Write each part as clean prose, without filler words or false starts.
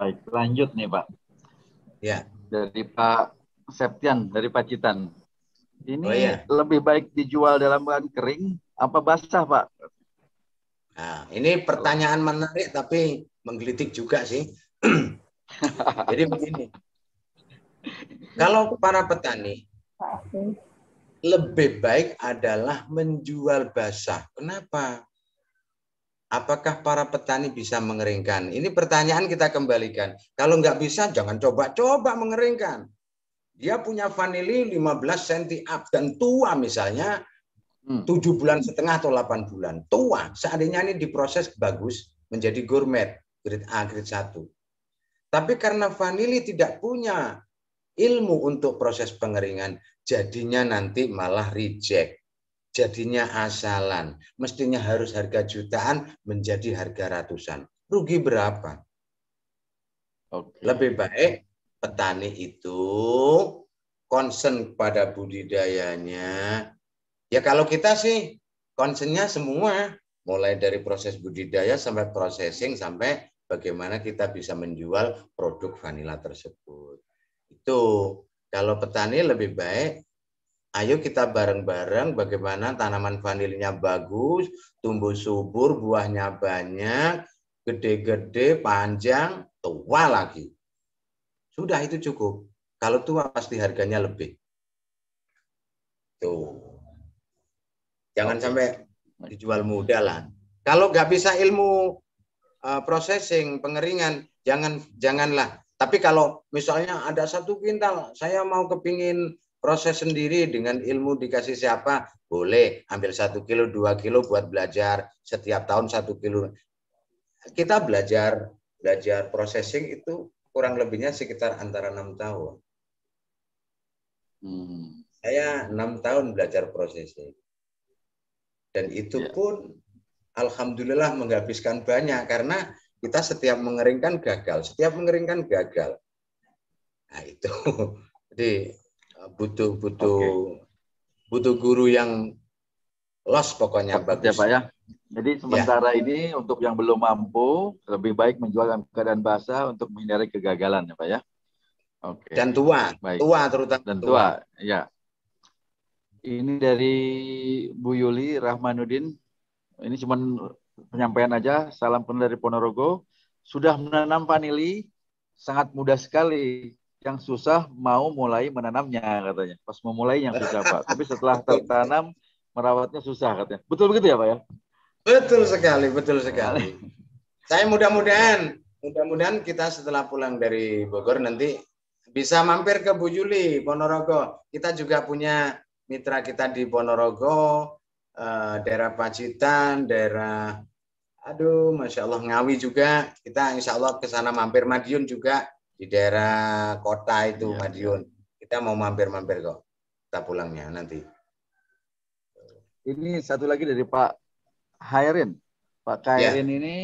Baik, lanjut nih Pak. Ya. Dari Pak Septian, dari Pacitan. Ini ya. lebih baik dijual dalam bahan kering apa basah, Pak? Nah, ini pertanyaan menarik tapi menggelitik juga sih. Jadi begini, kalau para petani lebih baik adalah menjual basah. Kenapa? Apakah para petani bisa mengeringkan? Ini pertanyaan kita kembalikan. Kalau nggak bisa, jangan coba-coba mengeringkan. Dia punya vanili 15 cm up dan tua misalnya 7,5 bulan atau 8 bulan. Tua. Seandainya ini diproses bagus menjadi gourmet, grade A, grade 1. Tapi karena vanili tidak punya ilmu untuk proses pengeringan, jadinya nanti malah reject. Jadinya asalan. Mestinya harus harga jutaan menjadi harga ratusan. Rugi berapa? Lebih baik petani itu concern pada budidayanya. Ya kalau kita sih concernnya semua, mulai dari proses budidaya sampai processing sampai bagaimana kita bisa menjual produk vanila tersebut. Itu kalau petani lebih baik, ayo kita bareng-bareng bagaimana tanaman vanilnya bagus, tumbuh subur, buahnya banyak, gede-gede, panjang, tua lagi. Sudah itu cukup. Kalau tua pasti harganya lebih. Tuh. Jangan sampai dijual muda lah. Kalau nggak bisa ilmu processing, pengeringan, janganlah. Tapi kalau misalnya ada 1 kuintal, saya mau kepingin proses sendiri dengan ilmu dikasih siapa, boleh ambil 1 kilo, 2 kilo buat belajar. Setiap tahun 1 kilo. Kita belajar processing itu kurang lebihnya sekitar antara 6 tahun. Saya 6 tahun belajar processing. Dan itu pun alhamdulillah menghabiskan banyak karena kita setiap mengeringkan gagal. Nah itu. Jadi butuh guru yang los pokoknya bagus. Ya Pak ya. Jadi sementara ini untuk yang belum mampu lebih baik menjual dalam keadaan basah untuk menghindari kegagalan ya Pak ya. Dan tua, terutama dan tua. Ya. Ini dari Bu Yuli Rahmanuddin. Ini cuma penyampaian aja. Salam kenal dari Ponorogo. Sudah menanam vanili sangat mudah sekali. Yang susah mau mulai menanamnya katanya. Pas memulai yang susah Pak. Tapi setelah tertanam merawatnya susah katanya. Betul begitu ya Pak ya? Betul sekali. Saya mudah-mudahan kita setelah pulang dari Bogor nanti bisa mampir ke Bu Yuli Ponorogo. Kita juga punya mitra kita di Ponorogo, daerah Pacitan, daerah Masya Allah Ngawi juga. Kita insya Allah ke sana mampir. Madiun juga di daerah kota itu Madiun. Kita mau mampir-mampir kok. Kita pulangnya nanti. Ini satu lagi dari Pak Hairin. Pak Hairin ini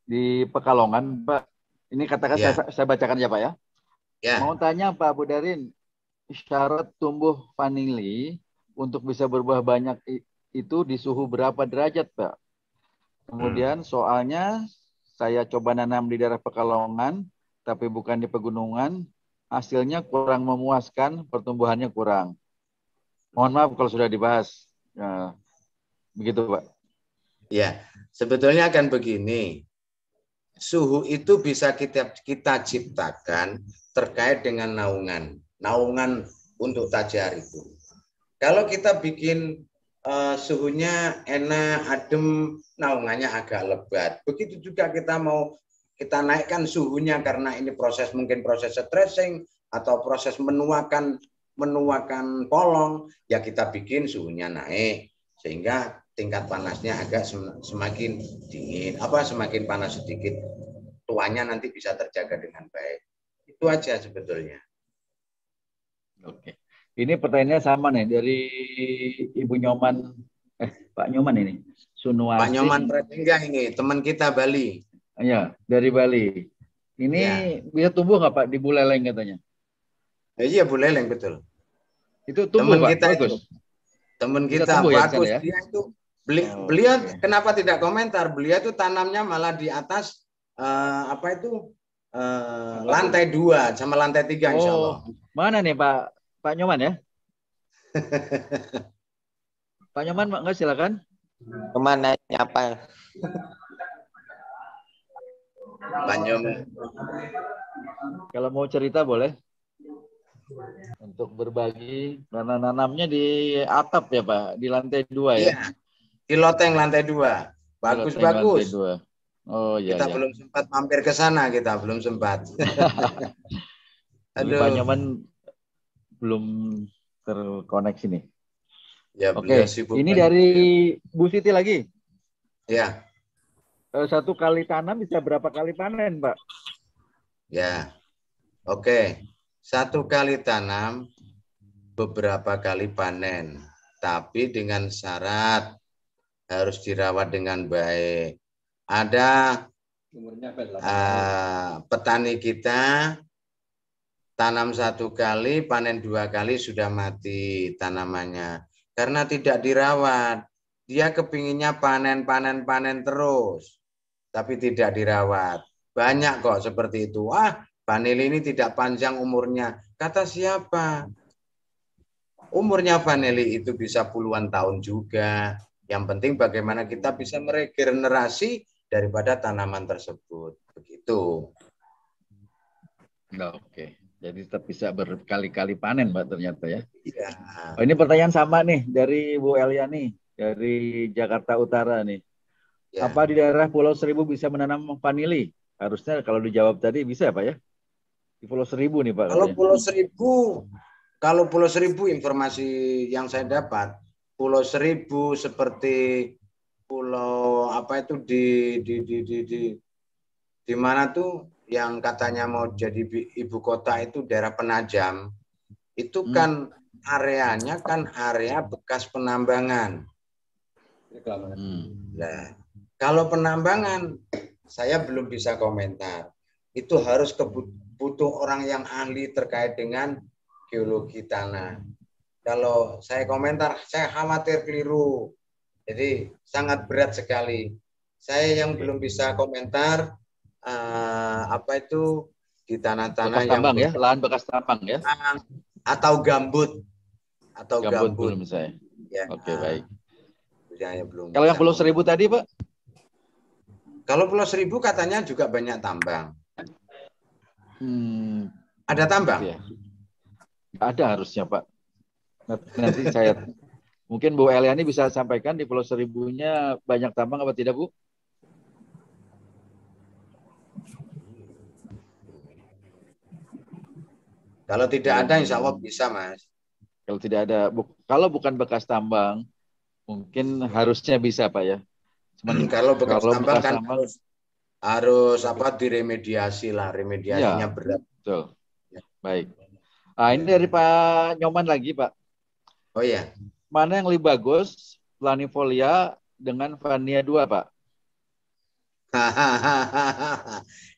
di Pekalongan, Pak. Ini katakan saya bacakan ya Pak ya. Mau tanya Pak Budarin, syarat tumbuh vanili untuk bisa berbuah banyak itu di suhu berapa derajat Pak? Kemudian soalnya saya coba nanam di daerah Pekalongan, tapi bukan di pegunungan, hasilnya kurang memuaskan, pertumbuhannya kurang. Mohon maaf kalau sudah dibahas. Ya, begitu Pak. Ya, sebetulnya akan begini. Suhu itu bisa kita ciptakan terkait dengan naungan untuk tajar itu. Kalau kita bikin suhunya enak, adem, naungannya agak lebat. Begitu juga kita naikkan suhunya karena ini mungkin proses stressing atau proses menuakan polong, ya kita bikin suhunya naik sehingga tingkat panasnya agak semakin dingin, semakin panas sedikit, tuanya nanti bisa terjaga dengan baik. Itu aja sebetulnya. Oke. Ini pertanyaannya sama nih dari Ibu Nyoman, Pak Nyoman ini. Sunuasi. Pak Nyoman Pratingga ini, teman kita Bali. Iya, dari Bali. Ini bisa tumbuh nggak Pak di Buleleng katanya? Iya, Buleleng betul. Itu tumbuh Pak, bagus. Teman kita bagus. Ya, dia itu beliau kenapa tidak komentar? Beliau itu tanamnya malah di atas lantai 2 sama lantai 3 insya Allah. Mana nih Pak Nyoman ya? Pak Nyoman, enggak silakan. Kemana nyapa? Pak Nyoman. Kalau mau cerita boleh. Untuk berbagi, karena nanamnya di atap ya Pak, di lantai 2 ya? Iya, di loteng lantai 2. Bagus-bagus. Oh iya. Kita belum sempat mampir ke sana, kita belum sempat. Aduh. Pak Nyoman belum terkoneksi nih. Ya, Oke, ini dari Bu Siti lagi. Ya. 1 kali tanam bisa berapa kali panen, Pak? Ya, oke. 1 kali tanam, beberapa kali panen. Tapi dengan syarat harus dirawat dengan baik. Ada petani kita tanam 1 kali, panen 2 kali sudah mati tanamannya. Karena tidak dirawat. Dia kepinginnya panen terus. Tapi tidak dirawat. Banyak kok seperti itu. Vanili ini tidak panjang umurnya. Kata siapa? Umurnya vanili itu bisa puluhan tahun juga. Yang penting bagaimana kita bisa meregenerasi daripada tanaman tersebut. Begitu. Oke. Jadi tetap bisa berkali-kali panen, Mbak, ternyata ya. Iya. Ini pertanyaan sama nih dari Bu Elia nih, dari Jakarta Utara nih. Ya. Apa di daerah Pulau Seribu bisa menanam vanili? Harusnya kalau dijawab tadi bisa ya, Pak ya? Di Pulau Seribu nih Pak. Kalau Pulau Seribu informasi yang saya dapat, Pulau Seribu seperti pulau apa itu di mana tuh yang katanya mau jadi ibu kota itu daerah Penajam. Itu kan areanya kan area bekas penambangan. Nah, kalau penambangan saya belum bisa komentar. Itu harus butuh orang yang ahli terkait dengan geologi tanah. Kalau saya komentar, saya khawatir keliru. Jadi sangat berat sekali. Saya yang belum bisa komentar apa itu di tanah-tanah yang tambang ya, lahan bekas tambang ya, atau gambut belum saya. Ya. Oke, baik. Belum. Kalau yang Pulau Seribu tadi Pak? Kalau Pulau Seribu katanya juga banyak tambang. Ada tambang? Ya. Ada harusnya Pak. Nanti saya mungkin Bu Eliani bisa sampaikan di Pulau Seribunya banyak tambang apa tidak Bu? Kalau tidak ada insya Allah bisa Mas. Kalau tidak ada, kalau bukan bekas tambang mungkin harusnya bisa Pak ya. Cuman kalau bekas tambang kan harus apa diremediasi lah, remediasinya ya, berat. Betul. Ya. Baik. Ini dari Pak Nyoman lagi Pak. Oh iya. Mana yang lebih bagus, planifolia dengan Vania 2 Pak?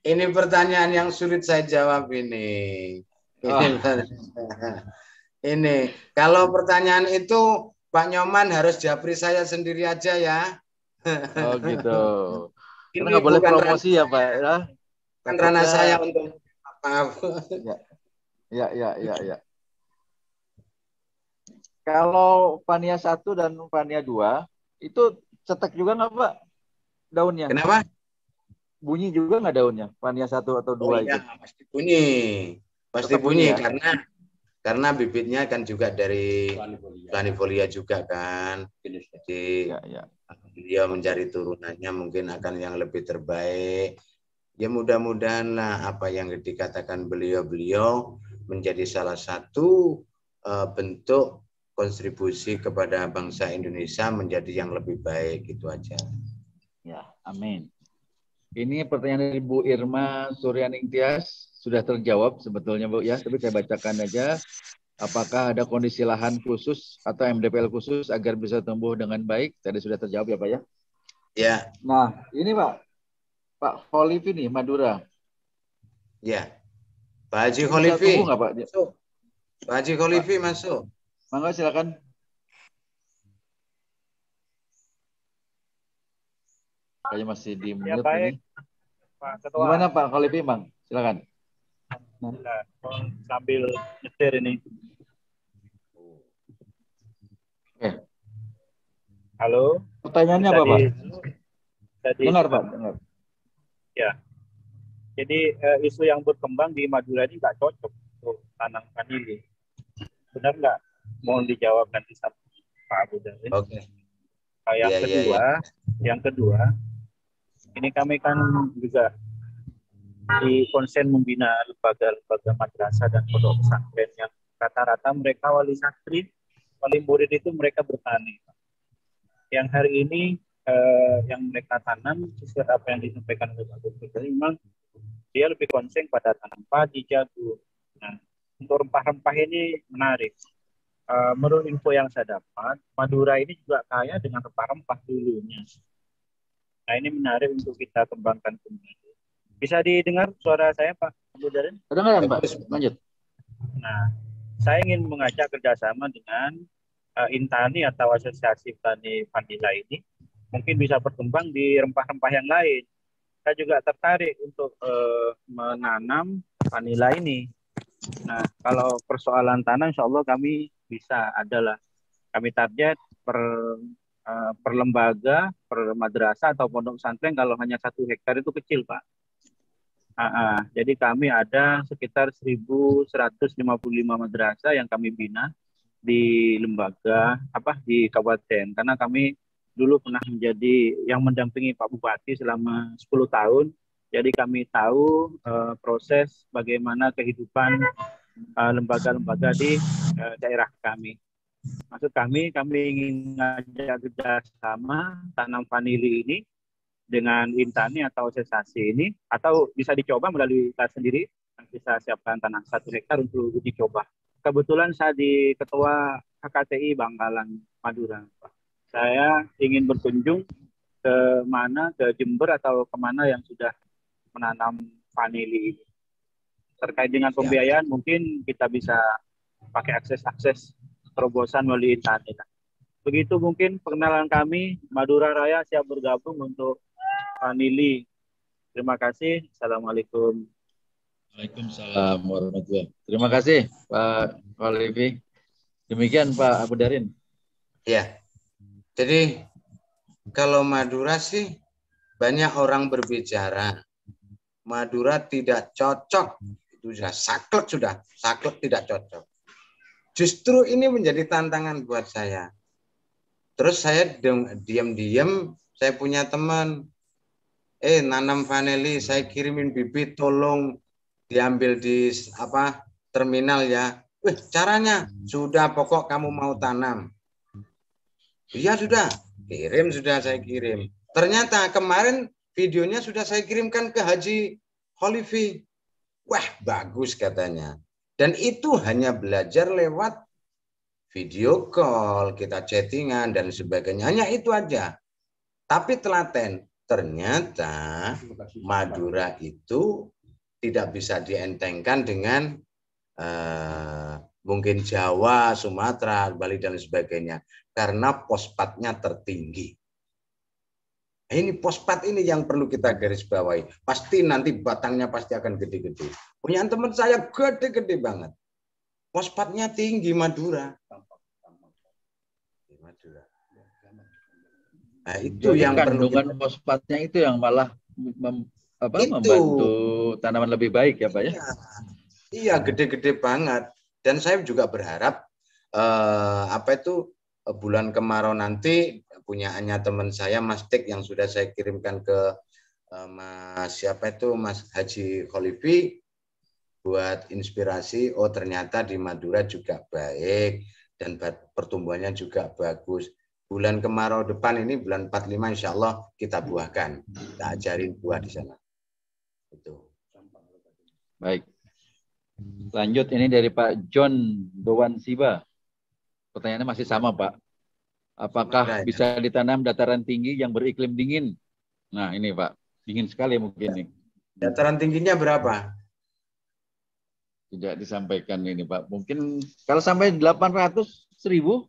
Ini pertanyaan yang sulit saya jawab ini. Ini kalau pertanyaan itu Pak Nyoman harus japri saya sendiri aja ya. Oh gitu. Karena nggak boleh promosi ya Pak ya. Kan ranah saya untuk maaf. Ya. Kalau Vania 1 dan Vania 2 itu cetek juga nggak Pak daunnya? Kenapa? Bunyi juga nggak daunnya? Vania 1 atau 2 itu? Iya, pasti bunyi. Pasti bunyi ya? Karena bibitnya kan juga dari planifolia juga kan. Jadi dia mencari turunannya mungkin akan yang lebih terbaik. Ya mudah-mudahan lah apa yang dikatakan beliau menjadi salah satu bentuk kontribusi kepada bangsa Indonesia menjadi yang lebih baik, itu aja. Ya, amin. Ini pertanyaan dari Bu Irma Suryaning Tias sudah terjawab sebetulnya Bu ya, tapi saya bacakan aja. Apakah ada kondisi lahan khusus atau MDPL khusus agar bisa tumbuh dengan baik? Tadi sudah terjawab ya Pak ya? Ya. Nah, ini Pak Kholifi nih, Madura. Ya. Pak Haji Kholifi. Tumbuh nggak Pak? Masuk. Pak Haji Kholifi masuk. Mangga silakan. Kayaknya masih di mute ini. Pak Ketua. Gimana Pak Kholifi, Bang? Silakan. Nah, sambil nyetir ini. Halo. Pertanyaannya apa, Pak? Dengar, Pak. Dengar. Ya. Jadi isu yang berkembang di Madura ini nggak cocok untuk tanam vanili. Benar nggak? Mohon dijawab nanti sama Pak Abu Darin. Oke. Yang kedua, ini kami kan juga di konsen membina lembaga-lembaga madrasah dan pondok pesantren yang rata-rata mereka wali santri, wali murid itu mereka bertani. Yang hari ini yang mereka tanam sesuai apa yang disampaikan oleh Pak Gubernur, memang dia lebih konsen pada tanam padi, jagung. Nah, untuk rempah-rempah ini menarik. Menurut info yang saya dapat, Madura ini juga kaya dengan rempah-rempah dulunya. Nah, ini menarik untuk kita kembangkan kembali. Bisa didengar suara saya, Pak Abu Darin? Dengar, Pak. Lanjut. Nah, saya ingin mengajak kerjasama dengan Intani atau Asosiasi Petani Vanila ini. Mungkin bisa berkembang di rempah-rempah yang lain. Saya juga tertarik untuk menanam vanila ini. Nah, kalau persoalan tanah, insya Allah kami bisa adalah kami target per lembaga, per madrasah atau pondok pesantren kalau hanya 1 hektar itu kecil, Pak. Jadi kami ada sekitar 1.155 madrasah yang kami bina di lembaga di kabupaten, karena kami dulu pernah menjadi yang mendampingi Pak Bupati selama 10 tahun. Jadi kami tahu proses bagaimana kehidupan lembaga-lembaga di daerah kami. Maksud kami ingin mengajak kerjasama tanam vanili ini dengan Intani atau asosiasi ini, atau bisa dicoba melalui kita sendiri, bisa siapkan tanah 1 hektar untuk uji coba. Kebetulan saya di Ketua HKTI Bangkalan, Madura. Saya ingin berkunjung ke Jember atau kemana yang sudah menanam vanili ini. Terkait dengan pembiayaan, mungkin kita bisa pakai akses terobosan melalui Intani. Begitu mungkin perkenalan kami. Madura Raya siap bergabung untuk vanili. Terima kasih. Assalamualaikum. Waalaikumsalam warahmatullahi. Terima kasih Pak Walifi. Demikian Pak Abu Darin. Ya. Jadi kalau Madura sih banyak orang berbicara Madura tidak cocok. Itu sudah saklek tidak cocok. Justru ini menjadi tantangan buat saya. Terus saya diam-diam, saya punya teman, nanam vanili, saya kirimin bibit, tolong diambil di terminal ya. Caranya sudah, pokok kamu mau tanam. Iya sudah, saya kirim. Ternyata kemarin videonya sudah saya kirimkan ke Haji Kholifi. Wah, bagus katanya. Dan itu hanya belajar lewat video call, kita chattingan dan sebagainya. Hanya itu aja. Tapi telaten. Ternyata Madura itu tidak bisa dientengkan dengan mungkin Jawa, Sumatera, Bali dan sebagainya. Karena fosfatnya tertinggi. Ini fosfat ini yang perlu kita garis bawahi. Pasti nanti batangnya pasti akan gede-gede. Punya teman saya gede-gede banget. Fosfatnya tinggi Madura. Nah, itu jadi yang kandungan fosfatnya itu yang malah membantu tanaman lebih baik ya Pak ya? Iya, gede-gede banget. Dan saya juga berharap bulan kemarau nanti punyaannya teman saya Mas Tik yang sudah saya kirimkan ke Mas Haji Kholifi buat inspirasi. Oh ternyata di Madura juga baik dan pertumbuhannya juga bagus. Bulan kemarau depan ini bulan 45 insya Allah kita buahkan, kita ajarin buah di sana. Itu. Baik. Lanjut ini dari Pak John Dowan Siba. Pertanyaannya masih sama Pak. Apakah bisa ditanam dataran tinggi yang beriklim dingin? Nah ini Pak, dingin sekali mungkin nih. Dataran tingginya berapa? Tidak disampaikan ini Pak. Mungkin kalau sampai 800, 1000,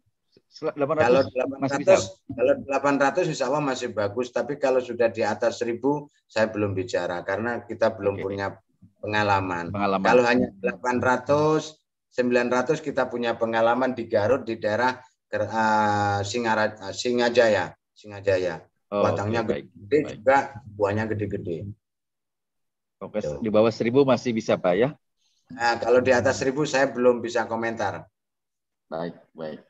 800 kalau masih bisa. Kalau 800 insya Allah masih bagus. Tapi kalau sudah di atas 1000 saya belum bicara karena kita belum punya pengalaman. Kalau hanya 800, 900 kita punya pengalaman di Garut di daerah Singajaya. Batangnya gede juga, buahnya gede-gede. Oke, di bawah 1000 masih bisa Pak ya? Nah, kalau di atas 1000 saya belum bisa komentar. Baik.